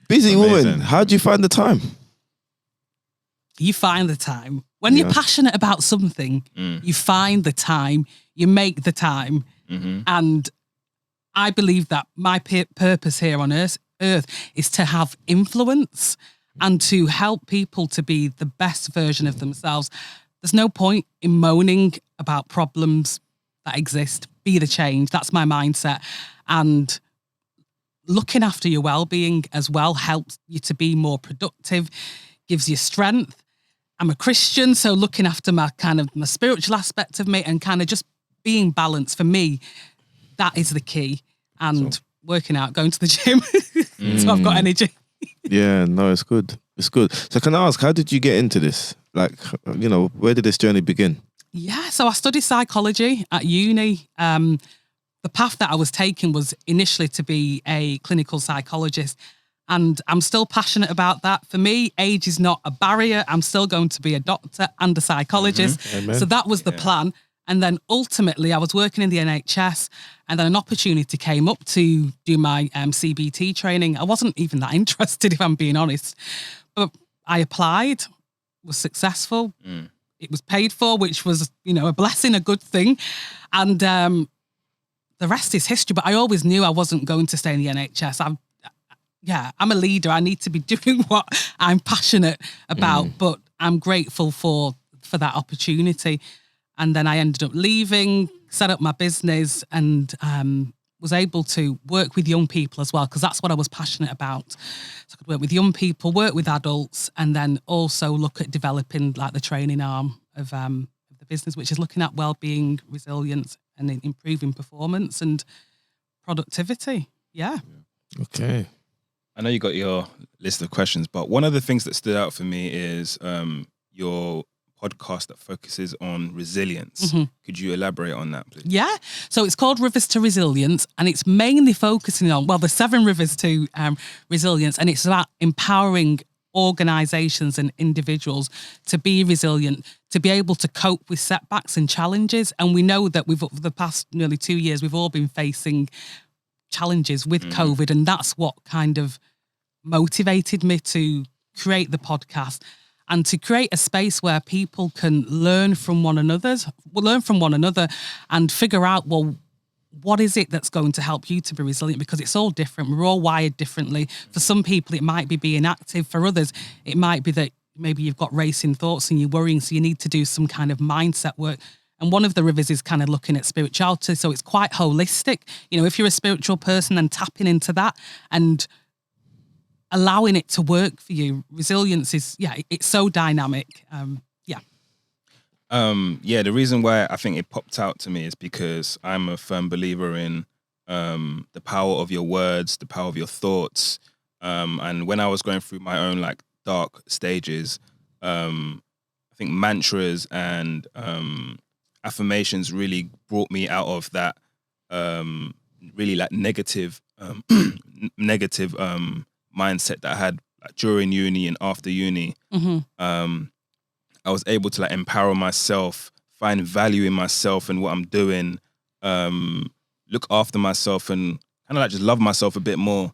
Busy Amazing. woman. How do you find the time? You find the time. When you're passionate about something, you find the time, you make the time. And I believe that my purpose here on earth is to have influence and to help people to be the best version of themselves. There's no point in moaning about problems that exist. Be the change. That's my mindset. And looking after your well-being as well helps you to be more productive, gives you strength. I'm a Christian, so looking after my spiritual aspect of me and kind of just being balanced for me, that is the key. And working out, going to the gym, so I've got energy. Yeah, no, it's good. It's good. So can I ask, how did you get into this? Like, you know, where did this journey begin? Yeah, so I studied psychology at uni. The path that I was taking was initially to be a clinical psychologist. And I'm still passionate about that. For me, age is not a barrier. I'm still going to be a doctor and a psychologist. So that was the plan. And then ultimately, I was working in the NHS, and then an opportunity came up to do my CBT training. I wasn't even that interested, if I'm being honest. But I applied, was successful. It was paid for, which was, a blessing, a good thing. And the rest is history. But I always knew I wasn't going to stay in the NHS. I'm a leader. I need to be doing what I'm passionate about, but I'm grateful for that opportunity. And then I ended up leaving, set up my business, and was able to work with young people as well, because that's what I was passionate about. So I could work with young people, work with adults, and then also look at developing like the training arm of the business, which is looking at well-being, resilience, and improving performance and productivity. Yeah. Okay. I know you got your list of questions, but one of the things that stood out for me is your podcast that focuses on resilience. Could you elaborate on that, please? Yeah. So it's called Rivers to Resilience, and it's mainly focusing on, there's 7 rivers to resilience, and it's about empowering organisations and individuals to be resilient, to be able to cope with setbacks and challenges. And we know that over the past nearly 2 years, we've all been facing challenges with COVID, and that's what kind of motivated me to create the podcast and to create a space where people can learn from one another and figure out, what is it that's going to help you to be resilient? Because it's all different. We're all wired differently. For some people, it might be being active. For others, it might be that maybe you've got racing thoughts and you're worrying, so you need to do some kind of mindset work. And one of the rivers is kind of looking at spirituality. So it's quite holistic. If you're a spiritual person, then tapping into that and allowing it to work for you. Resilience is, it's so dynamic. The reason why I think it popped out to me is because I'm a firm believer in the power of your words, the power of your thoughts. And when I was going through my own dark stages, I think mantras and affirmations really brought me out of that really negative mindset that I had during uni and after uni. I was able to empower myself, find value in myself and what I'm doing, look after myself and kind of just love myself a bit more.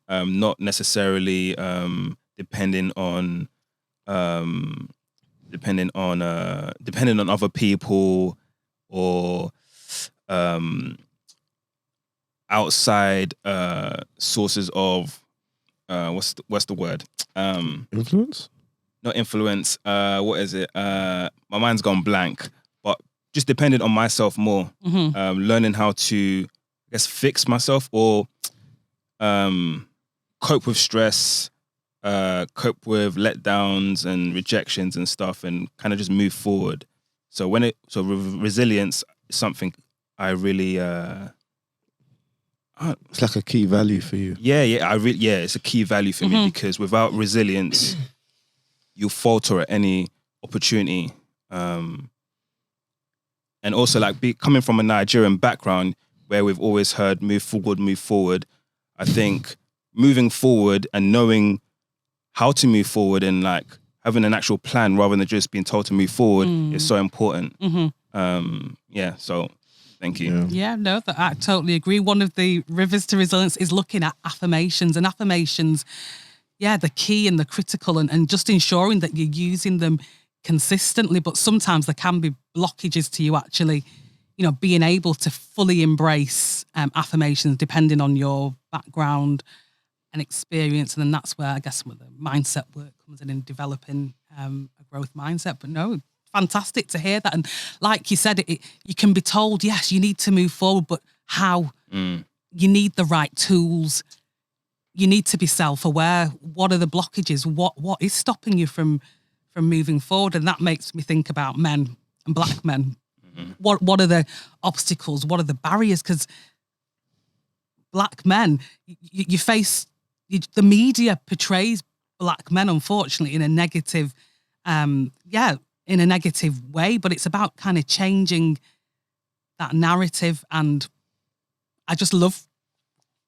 Not necessarily depending on other people or outside sources of what's the word? Influence? Not influence. What is it? My mind's gone blank. But just depending on myself more. Learning how to, I guess, fix myself or cope with stress, cope with letdowns and rejections and stuff, and kind of just move forward. So resilience is something I really. It's like a key value for you. Yeah, it's a key value for me because without resilience, you'll falter at any opportunity. And also coming from a Nigerian background where we've always heard move forward. I think moving forward and knowing how to move forward and having an actual plan rather than just being told to move forward is so important. So thank you. I totally agree. One of the rivers to resilience is looking at affirmations, and affirmations the key and the critical, and just ensuring that you're using them consistently. But sometimes there can be blockages to you actually, being able to fully embrace affirmations depending on your background and experience. And then that's where I guess some of the mindset work comes in developing a growth mindset. But no, fantastic to hear that. And like you said, you can be told, yes, you need to move forward, but how? You need the right tools. You need to be self-aware. What are the blockages? What is stopping you from moving forward? And that makes me think about men and black men. What are the obstacles? What are the barriers? Because black men, you face, the media portrays black men, unfortunately, in a negative, in a negative way. But it's about kind of changing that narrative. And I just love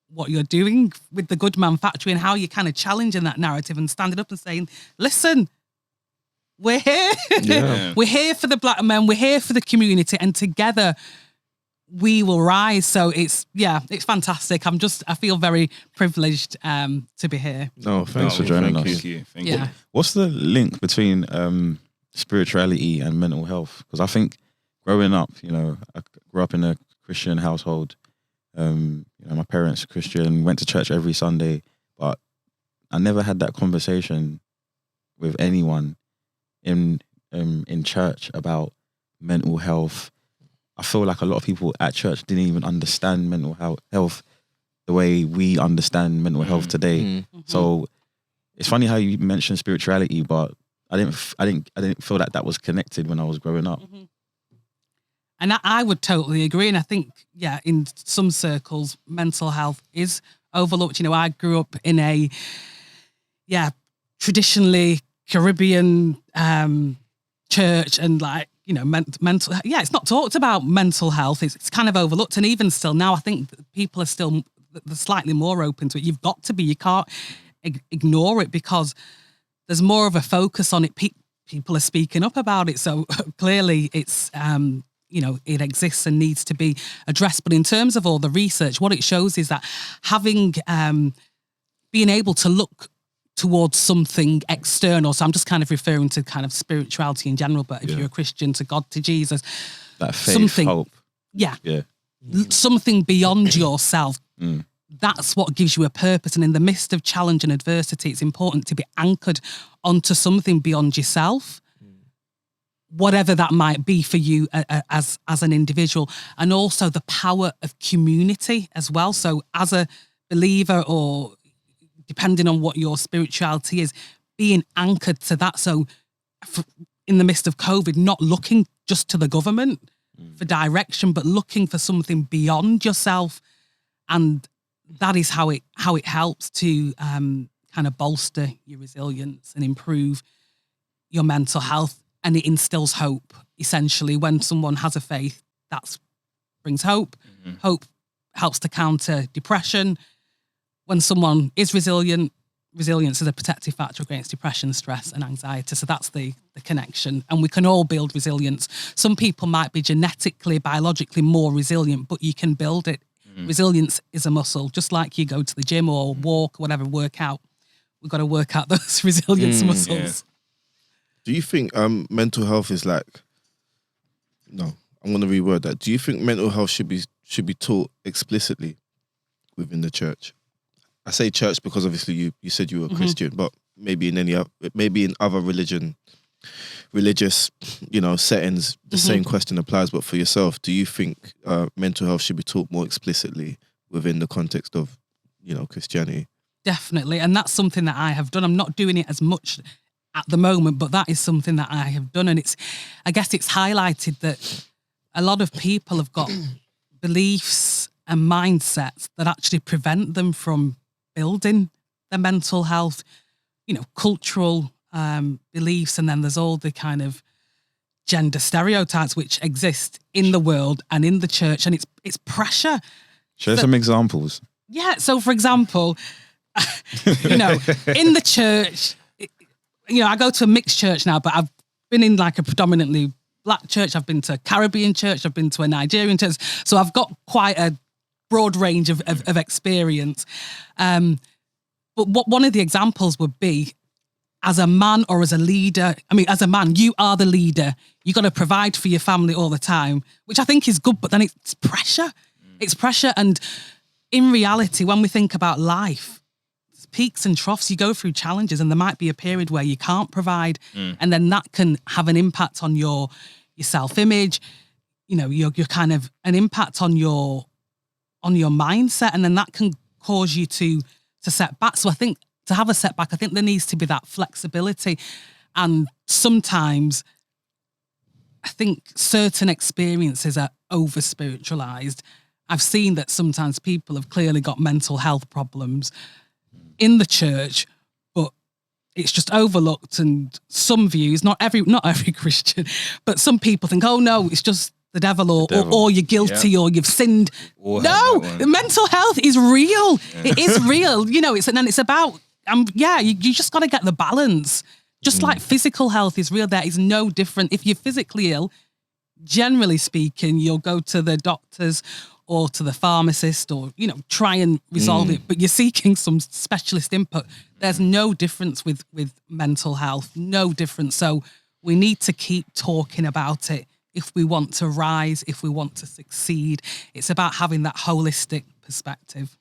what you're doing with the Goodman Factory and how you're kind of challenging that narrative and standing up and saying, listen, we're here. Yeah. We're here for the black men. We're here for the community, and together we will rise. So it's fantastic. I feel very privileged to be here. No, thanks for Oh, joining thank us. you. Thank Yeah. you. What's the link between spirituality and mental health? Because I think growing up, I grew up in a Christian household. My parents are Christian, went to church every Sunday, but I never had that conversation with anyone in church about mental health. I feel like a lot of people at church didn't even understand mental health the way we understand mental health today. So it's funny how you mentioned spirituality, but I didn't feel that was connected when I was growing up. And I would totally agree. And I think, in some circles, mental health is overlooked. I grew up in a, traditionally Caribbean church, and mental. It's not talked about mental health. It's kind of overlooked. And even still now, I think people are still they're slightly more open to it. You've got to be. You can't ignore it because there's more of a focus on it. People are speaking up about it. So clearly it's, it exists and needs to be addressed. But in terms of all the research, what it shows is that having, being able to look towards something external. So I'm just kind of referring to kind of spirituality in general, but if you're a Christian, to God, to Jesus. That faith, hope. Yeah. Yeah. Something beyond yourself. That's what gives you a purpose. And in the midst of challenge and adversity, it's important to be anchored onto something beyond yourself, whatever that might be for you as an individual, and also the power of community as well. So as a believer, or depending on what your spirituality is, being anchored to that. So in the midst of COVID, not looking just to the government for direction, but looking for something beyond yourself. And that is how it helps to kind of bolster your resilience and improve your mental health. And it instills hope. Essentially, when someone has a faith, that brings hope. Hope helps to counter depression. When someone is resilient, resilience is a protective factor against depression, stress, and anxiety. So that's the connection. And we can all build resilience. Some people might be genetically, biologically more resilient, but you can build it. Resilience is a muscle. Just like you go to the gym or walk, whatever, work out. We've got to work out those resilience muscles. Yeah. Do you think mental health is like? No, I'm going to reword that. Do you think mental health should be taught explicitly within the church? I say church because obviously you said you were a Christian, but maybe in other religious settings, the same question applies. But for yourself, do you think mental health should be taught more explicitly within the context of Christianity? Definitely, and that's something that I have done. I'm not doing it as much at the moment, but that is something that I have done. And I guess it's highlighted that a lot of people have got beliefs and mindsets that actually prevent them from building their mental health, cultural beliefs. And then there's all the kind of gender stereotypes which exist in the world and in the church. And it's pressure. Share some examples. Yeah. So for example, in the church, I go to a mixed church now, but I've been in like a predominantly black church. I've been to a Caribbean church. I've been to a Nigerian church. So I've got quite a broad range of experience. But But what one of the examples would be, as a man or as a leader, I mean, as a man, you are the leader. You got to provide for your family all the time, which I think is good, but then it's pressure. It's pressure. And in reality, when we think about life, it's peaks and troughs, you go through challenges, and there might be a period where you can't provide. And then that can have an impact on your self-image, you know, your kind of an impact on your mindset. And then that can cause you to set back. So I think to have a setback, I think there needs to be that flexibility. And sometimes I think certain experiences are over spiritualized. I've seen that sometimes people have clearly got mental health problems in the church, but it's just overlooked. And some views, not every Christian, but some people think, oh no, it's just the devil, or you're guilty, or you've sinned. No, mental health is real. Yeah. It is real. You know, it's about, you just got to get the balance. Just like physical health is real, there is no different. If you're physically ill, generally speaking, you'll go to the doctors or to the pharmacist, or, you know, try and resolve it. But you're seeking some specialist input. There's no difference with mental health, no difference. So we need to keep talking about it if we want to rise, if we want to succeed. It's about having that holistic perspective.